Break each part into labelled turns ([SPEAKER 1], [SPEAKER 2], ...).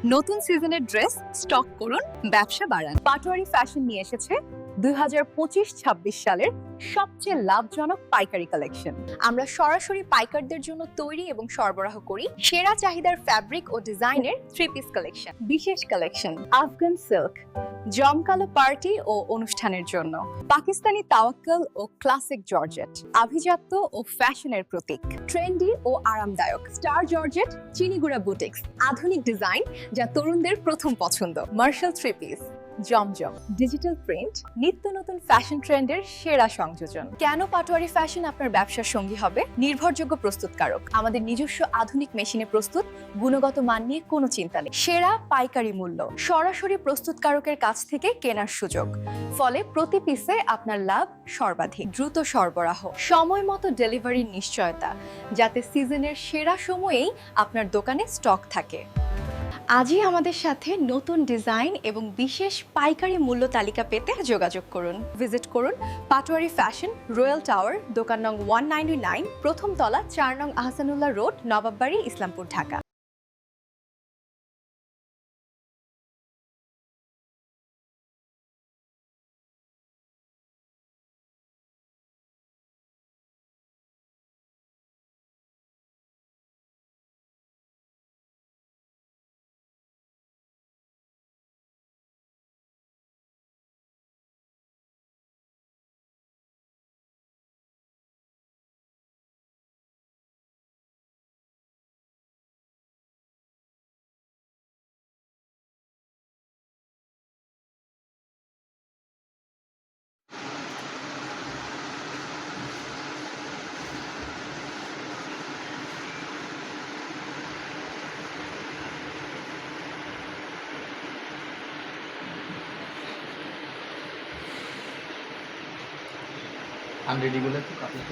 [SPEAKER 1] নতুন সিজনের dress stock করুন, ব্যবসা বাড়ান। পাটোয়ারি ফ্যাশন নিয়ে এসেছে 2025-26 সালের সবচেয়ে লাভজনক পাইকারি কালেকশন। আমরা সরাসরি পাইকারদের জন্য তৈরি এবং সরবরাহ করি সেরা চাহিদার ফ্যাব্রিক ও ডিজাইনের 3 পিস কালেকশন। বিশেষ কালেকশন আফগান সিল্ক, জমকালো পার্টি ও অনুষ্ঠানের জন্য। পাকিস্তানি তাওয়াক্কল ও ক্লাসিক জর্জেট, আভিজাত্য ও ফ্যাশনের প্রতীক। ট্রেন্ডি ও আরামদায়ক স্টার জর্জেট, চিনিগুড়া বুটিক্স, আধুনিক ডিজাইন যা তরুণদের প্রথম পছন্দ। মার্শাল 3 পিস, জমজম, ডিজিটাল প্রিন্ট, নিত্য নতুন ফ্যাশন ট্রেন্ডের সেরা সংযোজন। কেন পাটোয়ারি ফ্যাশন আপনার ব্যবসার সঙ্গী হবে? নির্ভরযোগ্য প্রস্তুতকারক, আমাদের নিজস্ব আধুনিক মেশিনে প্রস্তুত, গুণগত মান নিয়ে কোনো চিন্তা নেই। সেরা পাইকারি মূল্য, সরাসরি প্রস্তুতকারকের কাছ থেকে কেনার সুযোগ, ফলে প্রতি পিসে আপনার লাভ সর্বাধিক। দ্রুত সরবরাহ, সময় মতো ডেলিভারির নিশ্চয়তা, যাতে সিজনের সেরা সময়েই আপনার দোকানে স্টক থাকে। আজই আমাদের সাথে নতুন ডিজাইন এবং বিশেষ পাইকারি মূল্য তালিকা পেতে যোগাযোগ করুন। ভিজিট করুন পাটোয়ারি ফ্যাশন, রয়্যাল টাওয়ার, দোকান নং 199, প্রথম তলা, 4 নং আহসানুল্লাহ রোড, নবাববাড়ি, ইসলামপুর, ঢাকা।
[SPEAKER 2] আনরেডিগুলো তো কাপড়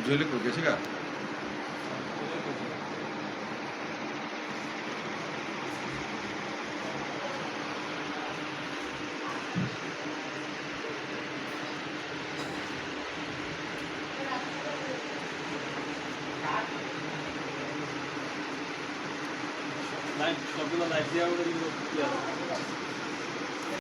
[SPEAKER 3] ज्वेलरी को कैसे का
[SPEAKER 4] লাইট সবগুলো লাইট দেওয়া